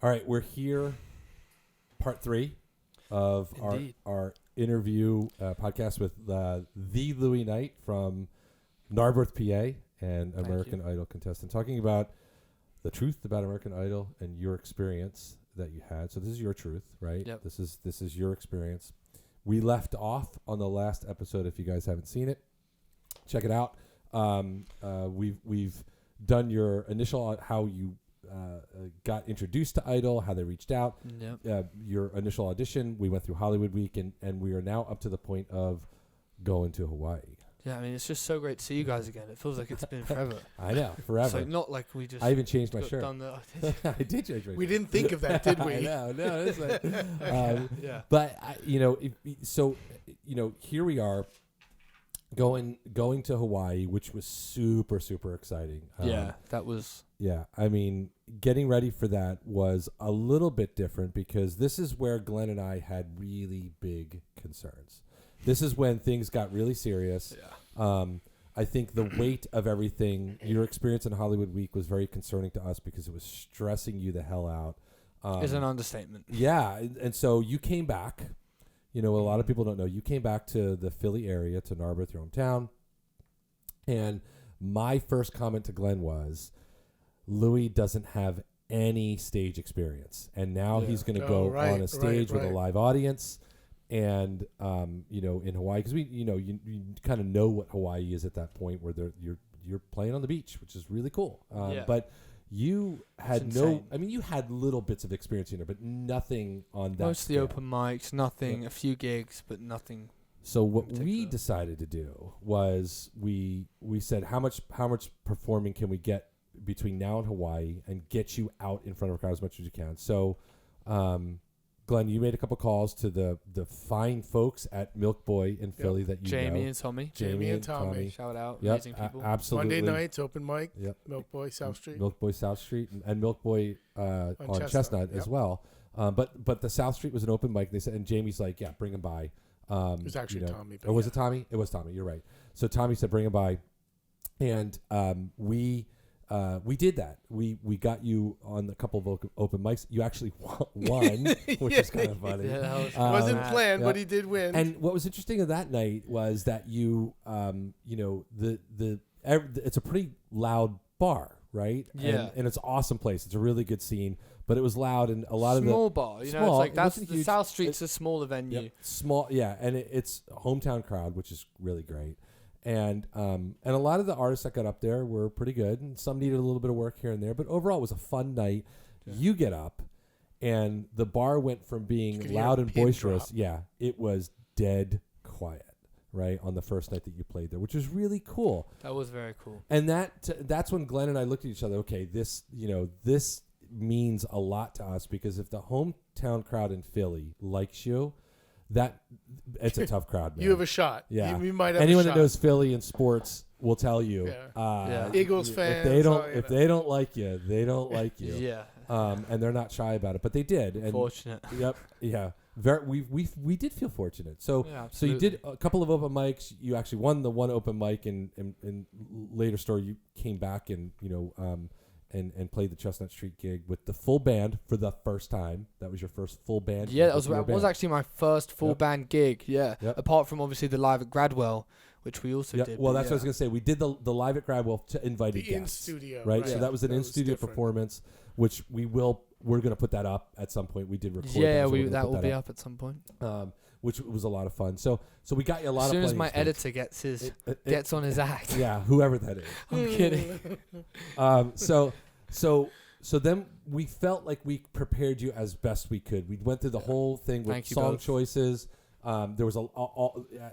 All right, we're here, part 3 of our interview podcast with the Louis Knight from Narberth, PA, and American Idol contestant, talking about the truth about American Idol and your experience that you had. So this is your truth, right? Yep. This is your experience. We left off on the last episode. If you guys haven't seen it, check it out. We've done your initial how you got introduced to Idol, how they reached out, your initial audition. We went through Hollywood Week, and we are now up to the point of going to Hawaii. Yeah, I mean, it's just so great to see you guys again. It feels like it's been forever. I know, forever. So not like we just... I even changed my shirt. I did change my shirt. We didn't think of that, did we? I know, no. It's like, yeah. But, here we are going to Hawaii, which was super, super exciting. That was... Yeah, I mean, getting ready for that was a little bit different because this is where Glenn and I had really big concerns. This is when things got really serious. Yeah. I think the weight of everything, your experience in Hollywood Week was very concerning to us because it was stressing you the hell out. Is an understatement. Yeah, and so you came back. You know, a lot of people don't know. You came back to the Philly area, to Narberth, your hometown. And my first comment to Glenn was, Louis doesn't have any stage experience. And now he's going to go on a stage with a live audience. And, in Hawaii, because you kind of know what Hawaii is at that point where you're playing on the beach, which is really cool. But you had you had little bits of experience in there, but nothing on that Most scale. of the open mics, nothing, a few gigs, but nothing. So what we decided to do was we said, how much performing can we get between now and Hawaii and get you out in front of a crowd as much as you can. So, Glenn, you made a couple calls to the fine folks at Milk Boy in Philly that you Jamie know. and Tommy. Jamie and Tommy. Shout out. Yep, Amazing people. absolutely. Monday nights, open mic. Yep. Milk Boy, South Street. Milk Boy South Street and Milk Boy on Chestnut as well. But the South Street was an open mic. They said, and Jamie's like, yeah, bring him by. It was actually Tommy. Or was it Tommy? It was Tommy. You're right. So Tommy said, bring him by. And we did that. We got you on a couple of open mics. You actually won, which is kind of funny. Yeah, wasn't planned, but he did win. And what was interesting of that night was that you, it's a pretty loud bar, right? Yeah. And it's an awesome place. It's a really good scene, but it was loud and a lot of the small bar. It's like that's the South Street's a smaller venue. Yep, small, yeah, and it's a hometown crowd, which is really great. And a lot of the artists that got up there were pretty good, and some needed a little bit of work here and there. But overall, it was a fun night. Yeah. You get up, and the bar went from being loud and boisterous. Yeah, it was dead quiet, right, on the first night that you played there, which was really cool. That was very cool. And that's when Glenn and I looked at each other. Okay, this means a lot to us because if the hometown crowd in Philly likes you, that it's a tough crowd, man. You have a shot. Yeah. You might have anyone a shot. that knows Philly and sports will tell you. Eagles fans. If they don't like you, they don't like you. Yeah. And they're not shy about it, but they did. And fortunate. Yep. Yeah. We did feel fortunate. So you did a couple of open mics. You actually won the one open mic, and later story you came back and and played the Chestnut Street gig with the full band for the first time. That was your first full band? Yeah, that was actually my first full band gig, Apart from, obviously, the live at Gradwell, which we also did. Well, that's what I was going to say. We did the live at Gradwell to invited guests. In-studio. Right? So that was an in-studio performance, which we're going to put that up at some point. We did record that will be up at some point. Which was a lot of fun. So we got you a lot as of soon as my experience. editor gets on his act. Yeah, whoever that is. I'm kidding. So then we felt like we prepared you as best we could. We went through the whole thing with song choices. There was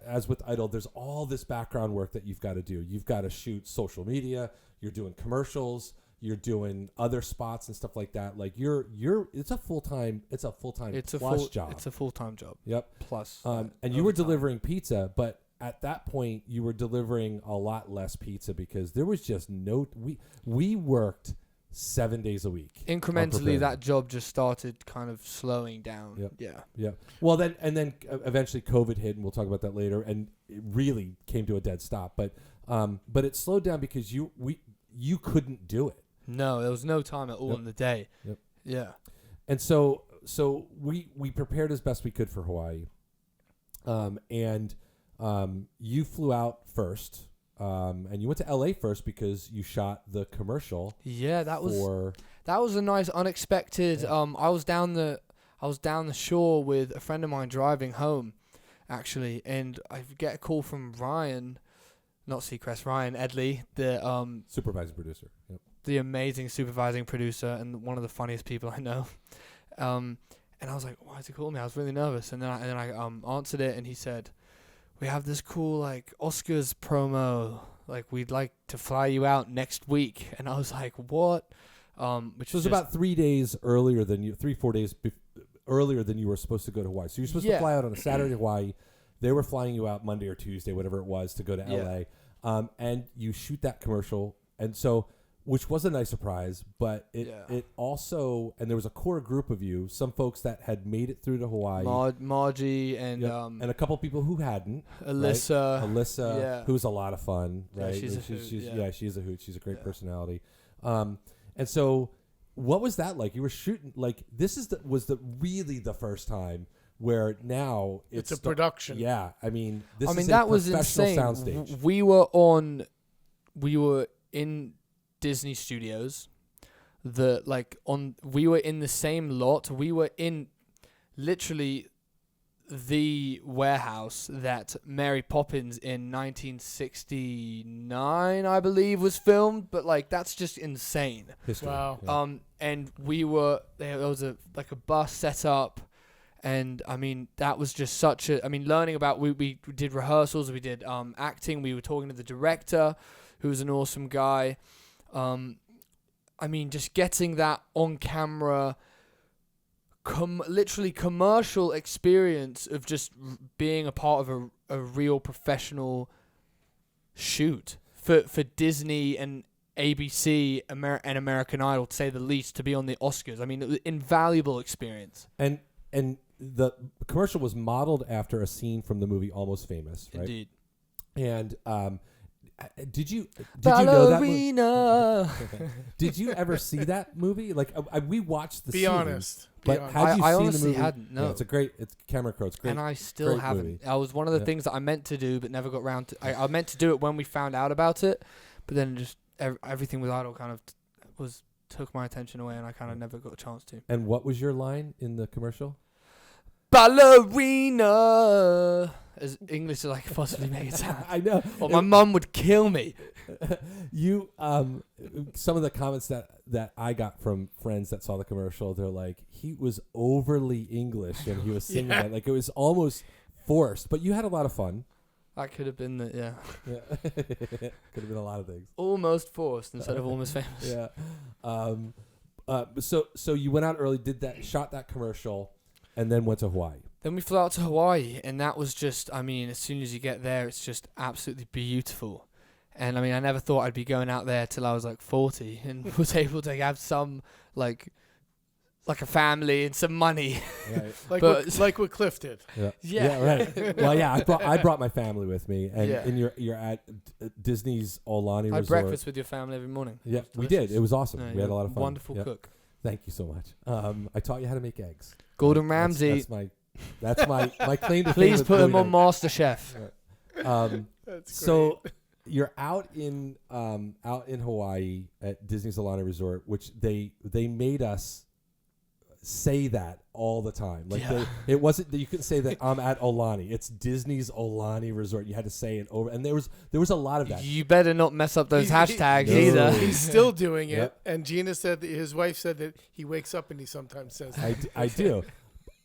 as with Idol, there's all this background work that you've got to do. You've got to shoot social media. You're doing commercials. You're doing other spots and stuff like that. Like it's a full-time job. It's a full-time job. Yep. Plus. And you were delivering pizza, but at that point you were delivering a lot less pizza because there was just we worked 7 days a week. Incrementally, that job just started kind of slowing down. Yep. Yeah. Yeah. Well, then eventually COVID hit, and we'll talk about that later, and it really came to a dead stop. But it slowed down because you couldn't do it. No, there was no time at all in the day. Yep. Yeah. And so we prepared as best we could for Hawaii. And you flew out first. And you went to LA first because you shot the commercial. Yeah, that was a nice unexpected. Yeah. I was down the shore with a friend of mine driving home, actually, and I get a call from Ryan, not Seacrest, Ryan Edley, the supervising producer. Yep. The amazing supervising producer and one of the funniest people I know. And I was like, why is he calling me? I was really nervous, and then I answered it, and he said, we have this cool Oscars promo, we'd like to fly you out next week. And I was like, what? Which was about 3 days earlier than 4 days earlier than you were supposed to go to Hawaii. So you're supposed to fly out on a Saturday to Hawaii. They were flying you out Monday or Tuesday, whatever it was, to go to LA. And you shoot that commercial. And so, which was a nice surprise, but it also, and there was a core group of you, some folks that had made it through to Hawaii. Margie and and a couple people who hadn't. Alyssa. Right? Alyssa, who's a lot of fun, right? Yeah, she's a hoot. She's a hoot. She's a great personality. And so, what was that like? You were shooting, this was really the first time where now it's a production. Yeah, I mean, this is that a was professional insane. soundstage. We were in Disney Studios. We were in the same lot. We were in literally the warehouse that Mary Poppins in 1969, I believe, was filmed. But that's just insane. History. Wow. Yeah. And we were there was a bus set up. And that was just such a. Learning about we did rehearsals, we did acting. We were talking to the director, who was an awesome guy. Just getting that on camera, literally commercial experience of just being a part of a real professional shoot for Disney and ABC and American Idol, to say the least, to be on the Oscars. It was an invaluable experience. And the commercial was modeled after a scene from the movie Almost Famous, right? Indeed. And did you know that movie? Did you ever see that movie? We watched the Be scene, honest. But had you I seen honestly the movie? hadn't. No, it's Camera Crow. It's great. And I still haven't. Movie. That was one of the things that I meant to do, but never got around to. I meant to do it when we found out about it, but then just everything with Idol kind of took my attention away, and I kind of never got a chance to. And what was your line in the commercial? Ballerina, as English as I could possibly make it sound. I know. Or my mum would kill me. You, some of the comments that I got from friends that saw the commercial, they're like, he was overly English when he was singing it. It was almost forced, but you had a lot of fun. That could have been Yeah. Could have been a lot of things. Almost forced instead of almost famous. Yeah. So you went out early, shot that commercial, and then went to Hawaii. Then we flew out to Hawaii, and that was just, as soon as you get there, it's just absolutely beautiful. And I never thought I'd be going out there till I was 40 and was able to have some, a family and some money. Right. like what Cliff did. Yeah, right. Well, yeah, I brought my family with me, and you're at Disney's Aulani Resort. I had breakfast with your family every morning. Yeah, we did. It was awesome. We had a lot of fun. Wonderful cook. Thank you so much. I taught you how to make eggs. Gordon Ramsay. That's my claim to fame. Please put him on MasterChef. Right. That's great. So you're out in Hawaii at Disney's Aulani Resort, which they made us say that all the time. It wasn't that you couldn't say that I'm at Aulani. It's Disney's Aulani Resort. You had to say it over, and there was a lot of that. You better not mess up those hashtags either. He's still doing it, and Gina said that his wife said that he wakes up and he sometimes says that. I do.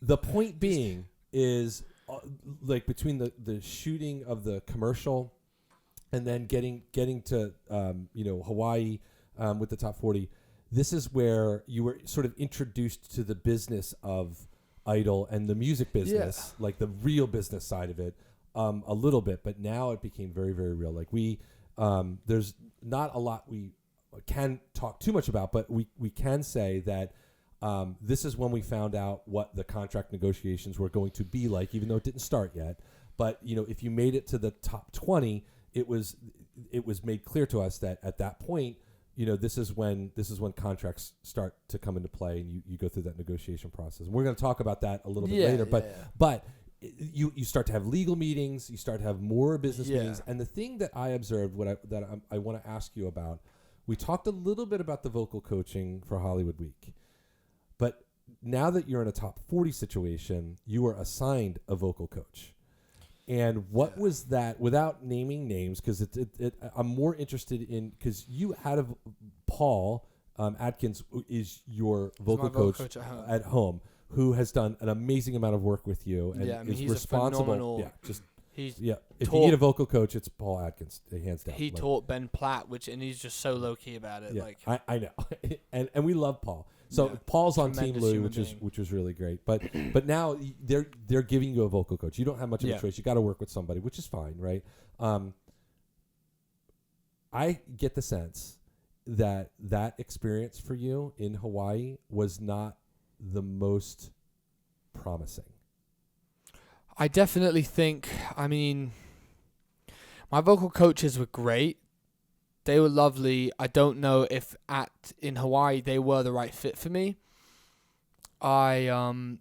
The point being is between the shooting of the commercial and then getting to Hawaii with the top 40. This is where you were sort of introduced to the business of Idol and the music business, the real business side of it, a little bit. But now it became very, very real. There's not a lot we can talk too much about, but we can say that this is when we found out what the contract negotiations were going to be like, even though it didn't start yet. But if you made it to the top 20, it was made clear to us that at that point, this is when contracts start to come into play, and you go through that negotiation process. And we're going to talk about that a little bit later. But you start to have legal meetings, you start to have more business meetings. And the thing that I observed, I want to ask you about, we talked a little bit about the vocal coaching for Hollywood Week, but now that you're in a top 40 situation, you are assigned a vocal coach. And what was that, without naming names, because I'm more interested in, because you had Paul Atkins is your vocal coach at home, who has done an amazing amount of work with you and is he's responsible. If you need a vocal coach, it's Paul Atkins, hands down. He taught Ben Platt, and he's just so low key about it. Yeah, I know, and we love Paul. So Paul's on Team Lou, which was really great. But now they're giving you a vocal coach. You don't have much of a choice. You got to work with somebody, which is fine, right? I get the sense that experience for you in Hawaii was not the most promising. I definitely think. I mean, my vocal coaches were great. They were lovely. I don't know if in Hawaii they were the right fit for me. I'd gone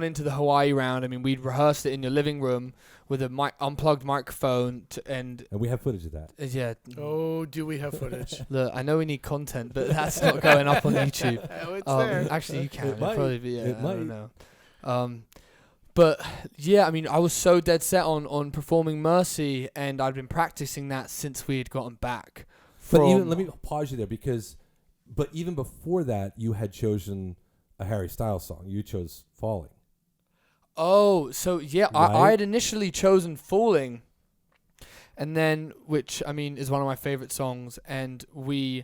into the Hawaii round. I mean, we'd rehearsed it in your living room with a unplugged microphone, and we have footage of that. Yeah. Oh, do we have footage? Look, I know we need content, but that's not going up on YouTube. Oh, it's there. Actually, you can. It might. Probably be. It I might. don't know. But yeah, I mean, I was so dead set on performing Mercy, and I'd been practicing that since we had gotten back. But let me pause you there, but even before that, you had chosen a Harry Styles song. You chose Falling. Oh, so yeah, right? I had initially chosen Falling, and then, which I mean is one of my favorite songs, and we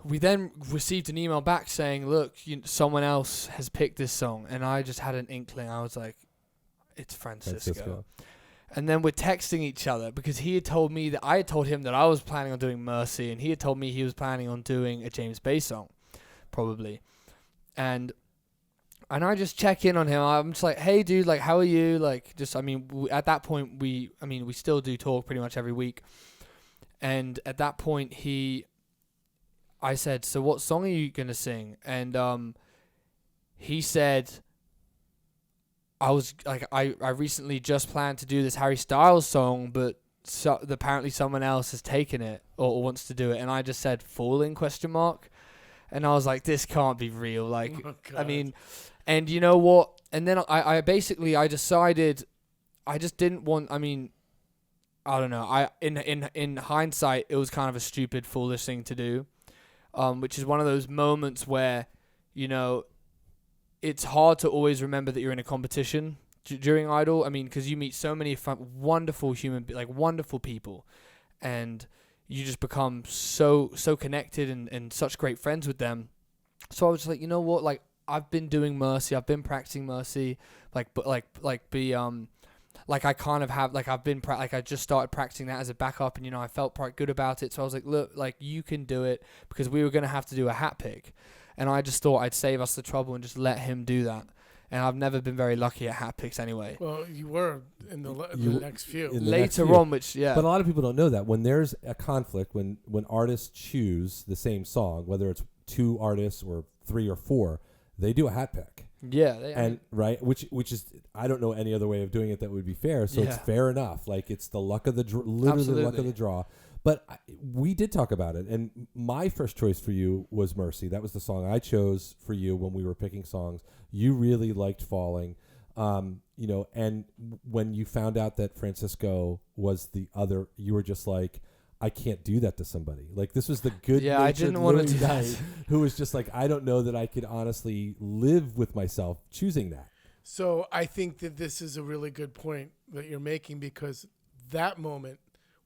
then received an email back saying, look, someone else has picked this song. And I just had an inkling. I was like, it's Francisco. And then we're texting each other because he had told me that I had told him that I was planning on doing Mercy, and he had told me he was planning on doing a James Bay song, probably. And I just check in on him. I'm just like, hey, dude, like, how are you? Like, just, I mean, at that point, we still do talk pretty much every week. And at that point, I said, so what song are you going to sing? And he said, I recently just planned to do this Harry Styles song, but apparently someone else has taken it or wants to do it. And I just said, Falling, ? And I was like, this can't be real. Like, I mean, and you know what? And then I decided I just didn't want, I mean, I don't know. In hindsight, it was kind of a stupid, foolish thing to do. Which is one of those moments where, it's hard to always remember that you're in a competition during Idol. I mean, because you meet so many wonderful wonderful people, and you just become so connected and such great friends with them. So I was just like, you know what? Like, I've been doing Mercy. I've been practicing Mercy. I kind of have, I just started practicing that as a backup, and, I felt quite good about it. So I was like, look, like, you can do it, because we were going to have to do a hat pick. And I just thought I'd save us the trouble and just let him do that. And I've never been very lucky at hat picks anyway. Well, you were in the next few. Later on, which, yeah. But a lot of people don't know that. When there's a conflict, when artists choose the same song, whether it's 2 artists or 3 or 4, they do a hat pick. Yeah. Which is, I don't know any other way of doing it that would be fair. So it's fair enough. Like, it's the luck of the literally the luck of the draw. But we did talk about it, and my first choice for you was Mercy. That was the song I chose for you when we were picking songs. You really liked Falling, and when you found out that Francisco was the other, you were just like, I can't do that to somebody. Like, this was the good I didn't want to do that. Who was just like, I don't know that I could honestly live with myself choosing that. So I think that this is a really good point that you're making, because that moment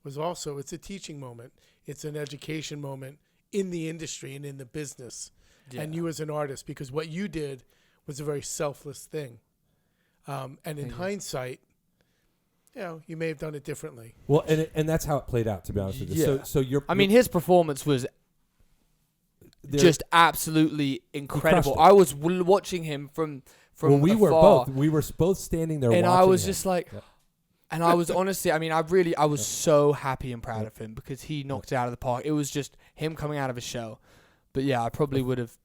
was also, it's a teaching moment. It's an education moment in the industry and in the business. Yeah. And you as an artist, because what you did was a very selfless thing. And in hindsight, you may have done it differently. Well, and that's how it played out, to be honest with you. Yeah. So his performance was just absolutely incredible. I was watching him from well, we afar, were both. We were both standing there, and watching I was him. just like, And I was honestly, I mean, I was so happy and proud of him because he knocked it out of the park. It was just him coming out of his shell. But yeah, I probably would have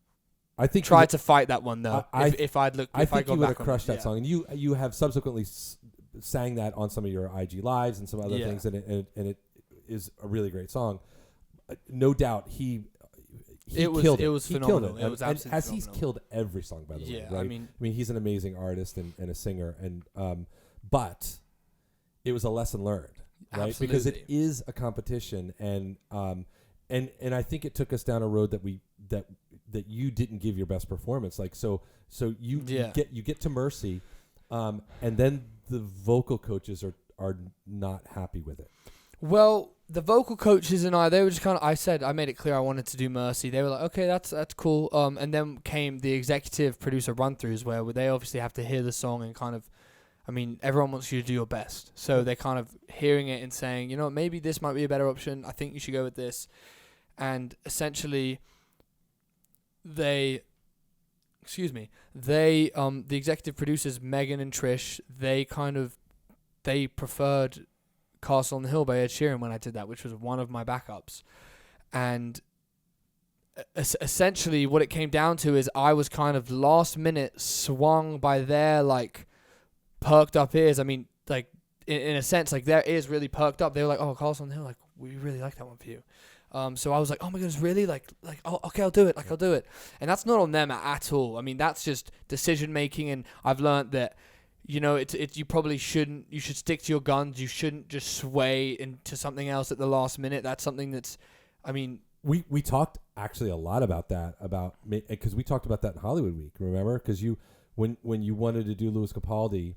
tried to fight that one though. If I'd looked, I if I think got you would back have crushed on it. that song, and you have subsequently sang that on some of your IG lives and some other things, and it is a really great song. No doubt, he killed it. It was he phenomenal. Killed it. It was and absolutely as he's phenomenal. killed every song, by the way. Yeah, Right? I mean, he's an amazing artist and a singer, and but it was a lesson learned, right? Absolutely. Because it is a competition, and I think it took us down a road that you didn't give your best performance. Like you get to Mercy, and then the vocal coaches are not happy with it. Well, the vocal coaches and they were just kind of, I made it clear I wanted to do Mercy. They were like, okay, that's cool. And then came the executive producer run-throughs where they obviously have to hear the song and kind of, I mean, everyone wants you to do your best. So they're kind of hearing it and saying, maybe this might be a better option. I think you should go with this. And essentially, the executive producers, Megan and Trish, they preferred Castle on the Hill by Ed Sheeran when I did that, which was one of my backups. And essentially what it came down to is I was kind of last minute swung by their perked up ears. I mean, in a sense, their ears really perked up. They were like, oh, Castle on the Hill, we really like that one for you. So I was like, oh my goodness, really? Oh, okay, I'll do it. I'll do it. And that's not on them at all. I mean, that's just decision making. And I've learned that, you probably shouldn't. You should stick to your guns. You shouldn't just sway into something else at the last minute. That's something that's, I mean, we talked actually a lot about that because we talked about that in Hollywood Week. Remember? Because when you wanted to do Lewis Capaldi,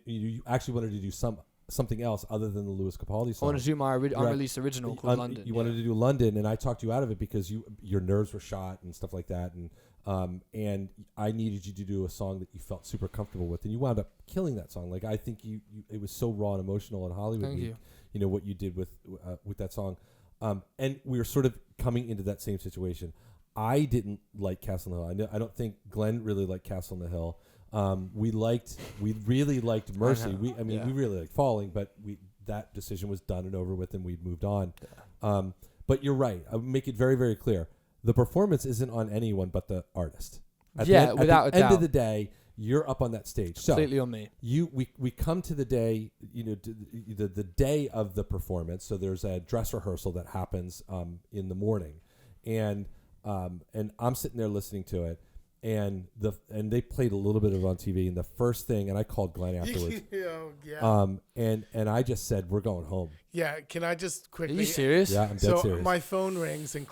you actually wanted to do something else other than the Lewis Capaldi song. I wanted to do my unreleased original called London. You wanted to do London, and I talked you out of it because your nerves were shot and stuff like that, and I needed you to do a song that you felt super comfortable with, and you wound up killing that song. I think it was so raw and emotional in Hollywood. Thank you. You know what you did with that song, and we were sort of coming into that same situation. I didn't like Castle on the Hill. I don't think Glenn really liked Castle on the Hill. We really liked Mercy. We really liked Falling, but that decision was done and over with, and we moved on. Yeah. But you're right. I would make it very, very clear. The performance isn't on anyone but the artist. Without a doubt. At the end of the day, you're up on that stage. Completely on me. We come to the day, the day of the performance. So there's a dress rehearsal that happens in the morning, and I'm sitting there listening to it. And they played a little bit of it on TV, and the first thing, and I called Glenn afterwards. And I just said, we're going home. Yeah, can I just quickly? Are you serious? Yeah, I'm dead serious. So my phone rings and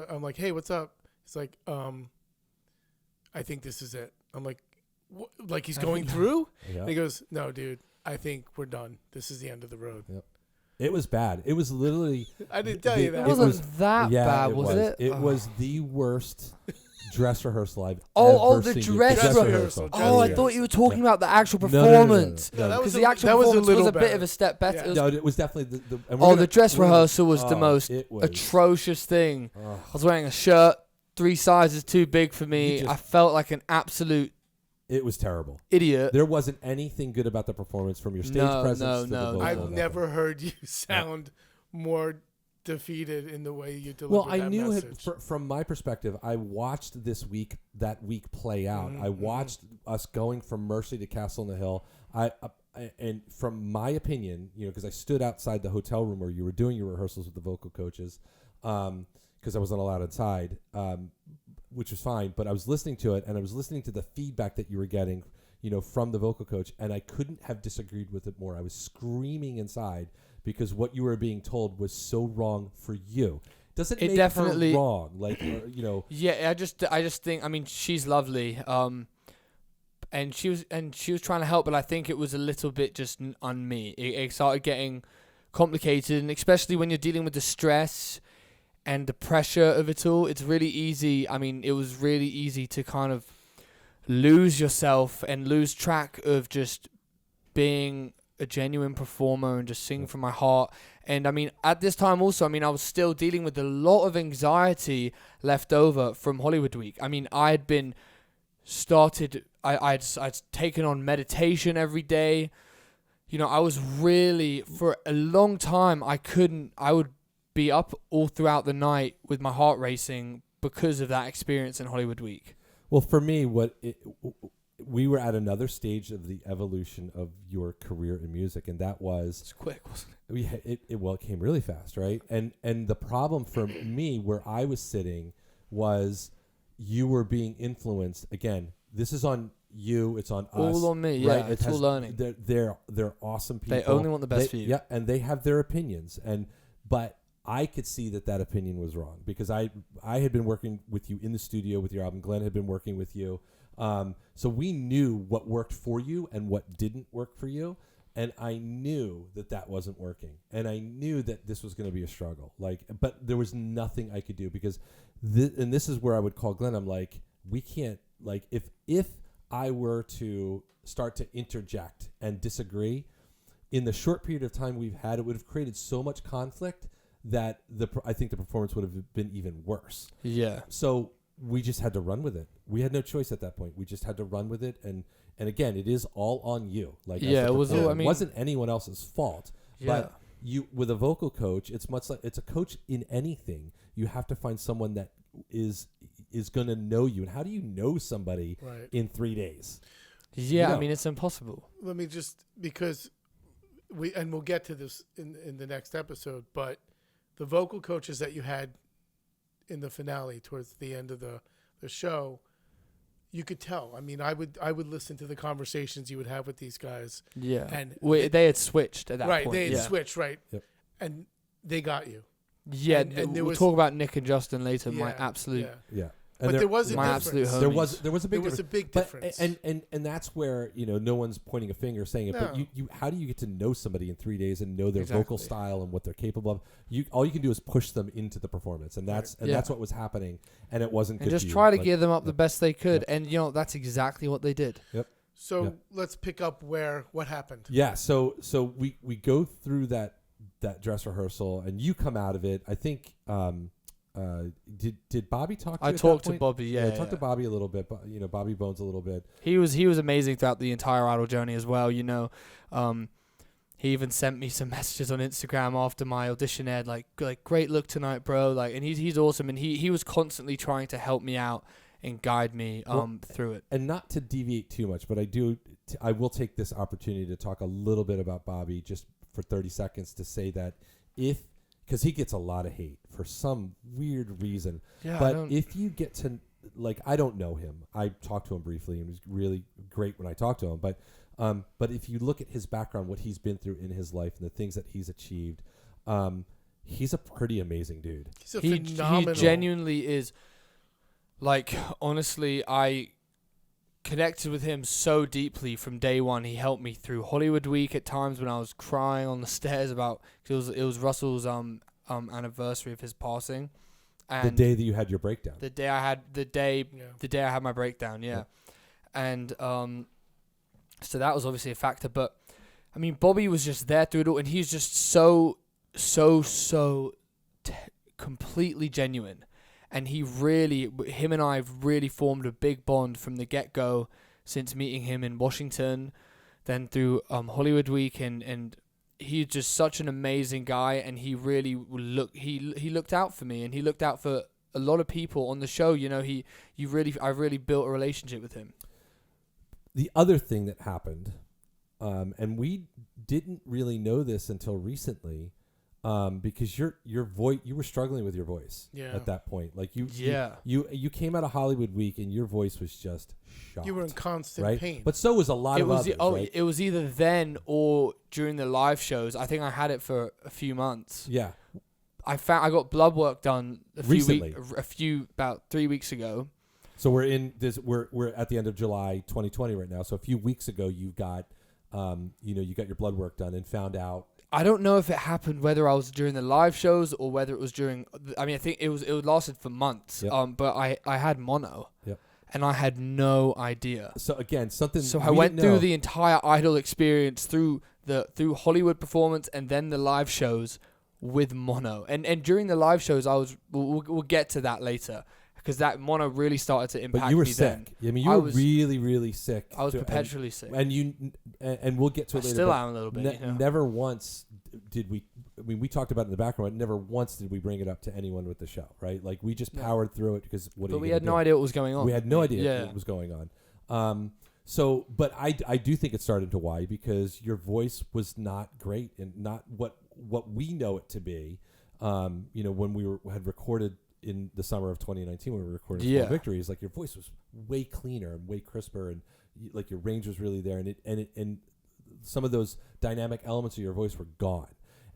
I'm like, hey, what's up? He's like, I think this is it. I'm like, what? Like he's going through? Yeah. And he goes, no, dude, I think we're done. This is the end of the road. Yep. It was bad. It was literally. I didn't tell you that. It wasn't that bad, was it? It was the worst dress rehearsal I've ever seen. The dress rehearsal. I thought you were talking about the actual performance. No. Because the actual performance was a bit of a step better. Yeah. It was definitely the dress rehearsal was the most atrocious thing. I was wearing a shirt 3 sizes too big for me. I felt like an absolute. It was terrible. Idiot. There wasn't anything good about the performance from your stage presence. No. I've never heard you sound more defeated in the way you delivered that I knew message. From my perspective. I watched that week play out. I watched us going from Mercy to Castle on the Hill. And from my opinion, because I stood outside the hotel room where you were doing your rehearsals with the vocal coaches, because I wasn't allowed inside, which was fine. But I was listening to it, and I was listening to the feedback that you were getting, from the vocal coach, and I couldn't have disagreed with it more. I was screaming inside. Because what you were being told was so wrong for you. Doesn't make definitely her wrong, Yeah, I just think. I mean, she's lovely. And she was trying to help, but I think it was a little bit just on me. It started getting complicated, and especially when you're dealing with the stress and the pressure of it all, it's really easy. I mean, it was really easy to kind of lose yourself and lose track of just being a genuine performer and just sing from my heart. And I mean, at this time also, I was still dealing with a lot of anxiety left over from Hollywood Week. I mean, I'd taken on meditation every day. you know, I was really, for a long time, I would be up all throughout the night with my heart racing because of that experience in Hollywood Week. Well, for me, we were at another stage of the evolution of your career in music, and that was It's quick, wasn't it? it came really fast, right? And the problem for me, where I was sitting, was you were being influenced. Again, this is on you. It's on us. All on me, right? yeah. It's all learning. They're awesome people. They only want the best for you. Yeah, and they have their opinions, but I could see that opinion was wrong because I had been working with you in the studio with your album. Glenn had been working with you. So we knew what worked for you and what didn't work for you. And I knew that wasn't working. And I knew that this was going to be a struggle. But there was nothing I could do because and this is where I would call Glenn. I'm like, we can't, if I were to start to interject and disagree in the short period of time we've had, it would have created so much conflict that I think the performance would have been even worse. Yeah. So we just had to run with it. We had no choice at that point. We just had to run with it. And again, it is all on you. It was. I mean, it wasn't anyone else's fault. Yeah. But you, with a vocal coach, it's much like it's a coach in anything. You have to find someone that is going to know you. And how do you know somebody in 3 days? Yeah, I mean, it's impossible. Let me just, because we'll get to this in the next episode, but the vocal coaches that you had in the finale towards the end of the show, you could tell. I mean, I would listen to the conversations you would have with these guys. Yeah. And they had switched at that point. Right, they had yeah. switched, right. Yep. And they got you. Yeah, and we'll talk about Nick and Justin later. Yeah, my absolute... Yeah. But there was a my difference. absolute homies. There was a big difference. And that's where, no one's pointing a finger saying it, but you how do you get to know somebody in 3 days and know their vocal style and what they're capable of? All you can do is push them into the performance, and that's what was happening, and it wasn't good. And just to try to like, gear them up the best they could, and that's exactly what they did. Yep. So let's pick up what happened. Yeah. So we go through that dress rehearsal, and you come out of it. I think. Did Bobby talk to you? I talked to Bobby, I talked to Bobby a little bit, but Bobby Bones a little bit. He was amazing throughout the entire Idol journey as well. He even sent me some messages on Instagram after my audition aired, like great look tonight, bro. And he's awesome, and he was constantly trying to help me out and guide me through it. And not to deviate too much, but I will take this opportunity to talk a little bit about Bobby just for 30 seconds to say that because he gets a lot of hate for some weird reason. Yeah, but if you get to, I don't know him. I talked to him briefly, and it was really great when I talked to him. But if you look at his background, what he's been through in his life, and the things that he's achieved, he's a pretty amazing dude. He's phenomenal. He genuinely is. Honestly, I connected with him so deeply from day one. He helped me through Hollywood Week at times when I was crying on the stairs cause it was Russell's anniversary of his passing, and the day that you had your breakdown. The day I had my breakdown, and so that was obviously a factor. But I mean, Bobby was just there through it all, and he's just so completely genuine. And him and I have really formed a big bond from the get-go since meeting him in Washington, then through Hollywood Week, and he's just such an amazing guy, and he really he looked out for me, and he looked out for a lot of people on the show. I really built a relationship with him. The other thing that happened, and we didn't really know this until recently, because your voice, you were struggling with your voice at that point. You came out of Hollywood Week and your voice was just shot. You were in constant pain. But so was a lot of others. Right? It was either then or during the live shows. I think I had it for a few months. Yeah. I got blood work done recently, about 3 weeks ago. So we're at the end of July 2020 right now. So a few weeks ago, you got your blood work done and found out. I don't know if it happened whether I was during the live shows or whether it was during. I mean, I think it lasted for months. Yep. But I had mono. Yep. And I had no idea. So again, something. So I went through the entire Idol experience through Hollywood performance and then the live shows with mono. And during the live shows, we'll get to that later. because that mono really started to impact But you were me sick. then. I mean, you were really, really sick. I was perpetually sick. And we'll get to I it later. still am a little bit. Never once did we. I mean, we talked about it in the background. But never once did we bring it up to anyone with the show, right? Like we just powered through it because But we had no idea what was going on. We had no idea what was going on. So, but I do think it started to why because your voice was not great and not what we know it to be. When we had recorded in the summer of 2019 when we were recording Small Victories, like your voice was way cleaner and way crisper and like your range was really there and some of those dynamic elements of your voice were gone.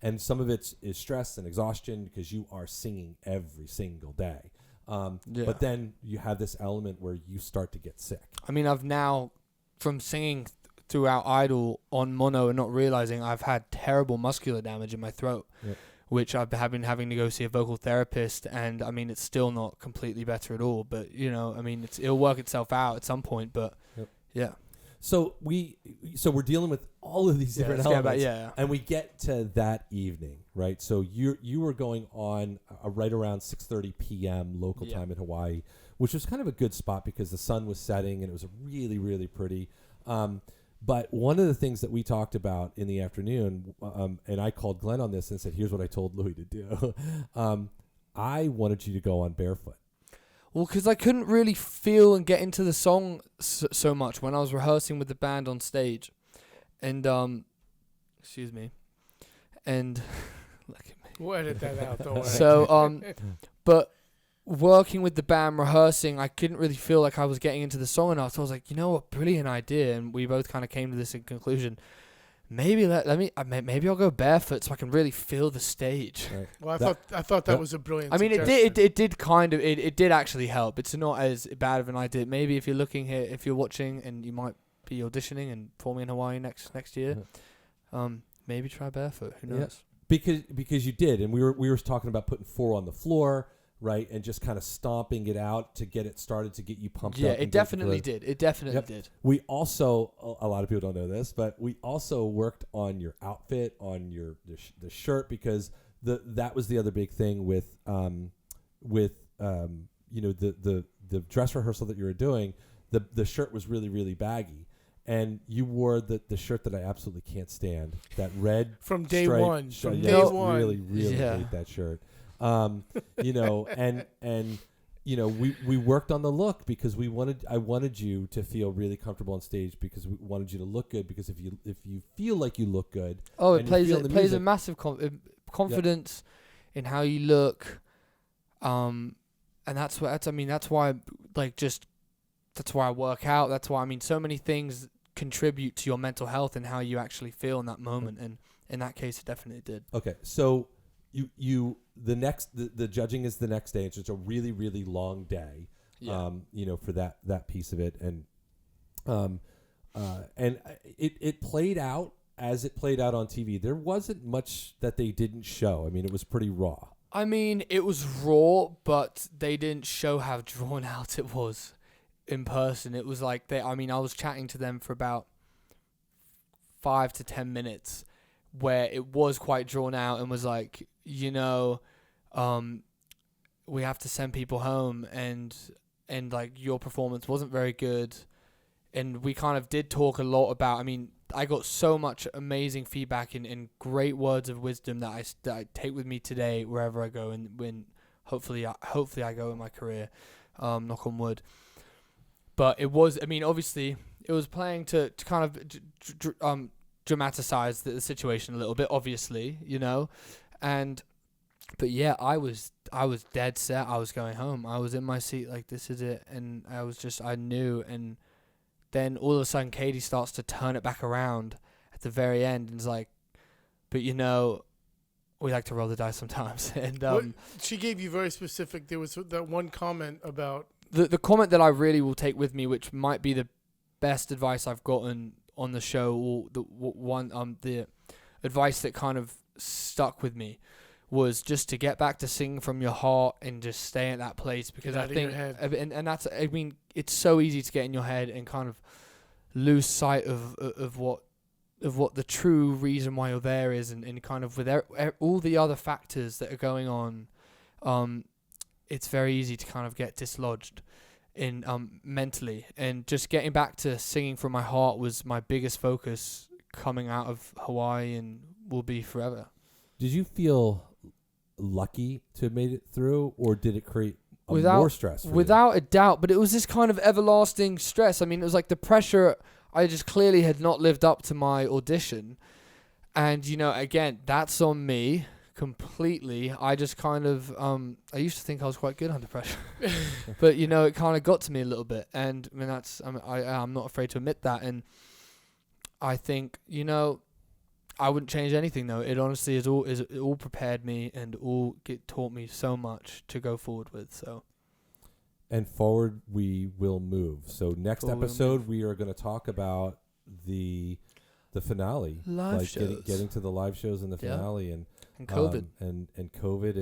And some of it is stress and exhaustion because you are singing every single day. But then you have this element where you start to get sick. I mean, I've now, from singing throughout Idol on mono and not realizing, I've had terrible muscular damage in my throat, which I've been having to go see a vocal therapist. And I mean, it's still not completely better at all. But, I mean, it'll work itself out at some point. But, yeah. So we're dealing with all of these different elements, and we get to that evening, right? So you were going on right around 6:30 p.m. local time in Hawaii, which was kind of a good spot because the sun was setting and it was really, really pretty. But one of the things that we talked about in the afternoon, and I called Glenn on this and said, "Here's what I told Louis to do. I wanted you to go on barefoot." Well, because I couldn't really feel and get into the song so much when I was rehearsing with the band on stage. And, excuse me. And, look at me. We'll edit that out, don't worry. So, but working with the band, rehearsing, I couldn't really feel like I was getting into the song enough. So I was like, what brilliant idea. And we both kind of came to this in conclusion. Maybe maybe I'll go barefoot so I can really feel the stage. Right. Well, I thought that was a brilliant. I mean, suggestion. it did actually help. It's not as bad of an idea. Maybe if you're looking here, if you're watching, and you might be auditioning and performing in Hawaii next year, maybe try barefoot. Who knows? Because you did, and we were talking about putting 4 on the floor. Right, and just kind of stomping it out to get it started to get you pumped up. Yeah, it definitely did. It definitely did. We also, a lot of people don't know this, but we also worked on your outfit, on the shirt, because that was the other big thing with the dress rehearsal that you were doing. The shirt was really, really baggy. And you wore the shirt that I absolutely can't stand, that red from day one. From day one, really, really hate that shirt. And we worked on the look because I wanted you to feel really comfortable on stage because we wanted you to look good, because if you feel like you look good, it plays a massive confidence in how you look, and that's why I work out. That's why, I mean, so many things contribute to your mental health and how you actually feel in that moment, and in that case it definitely did. Okay, so the judging is the next day. It's just a really, really long day, for that piece of it. And it played out as it played out on TV. There wasn't much that they didn't show. I mean, it was pretty raw. I mean, it was raw, but they didn't show how drawn out it was in person. It was like I was chatting to them for about 5 to 10 minutes where it was quite drawn out and was like, we have to send people home and like your performance wasn't very good. And we kind of did talk a lot about, I mean, I got so much amazing feedback and great words of wisdom that I take with me today wherever I go, and when hopefully I go in my career, knock on wood. But it was, I mean, obviously it was playing to kind of dramatize the situation a little bit, obviously, but yeah, I was dead set. I was going home. I was in my seat like, this is it. And I knew. And then all of a sudden Katie starts to turn it back around at the very end and is like, but we like to roll the dice sometimes. And she gave you very specific. There was that one comment about the comment that I really will take with me, which might be the best advice I've gotten on the show, or the advice that kind of stuck with me, was just to get back to singing from your heart and just stay at that place, because I think, and that's, I mean, it's so easy to get in your head and kind of lose sight of what the true reason why you're there is, and kind of with all the other factors that are going on, it's very easy to kind of get dislodged in mentally. And just getting back to singing from my heart was my biggest focus coming out of Hawaii, and will be forever. Did you feel lucky to have made it through, or did it create more stress for without a doubt, but it was this kind of everlasting stress. I mean, it was like the pressure. I just clearly had not lived up to my audition, and again, that's on me completely. I just kind of I used to think I was quite good under pressure, but it kind of got to me a little bit, and I mean I'm not afraid to admit that, and I think I wouldn't change anything though. It honestly it all prepared me and taught me so much to go forward with. So. And forward we will move. So next episode we are going to talk about the finale, live shows, getting to the live shows in the finale, and COVID and COVID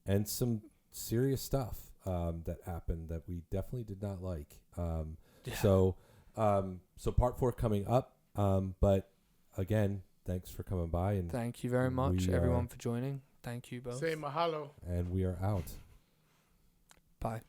and some serious stuff that happened that we definitely did not like. So part 4 coming up. But again, thanks for coming by, and thank you very much, everyone, for joining. Thank you both. Say mahalo. And we are out. Bye.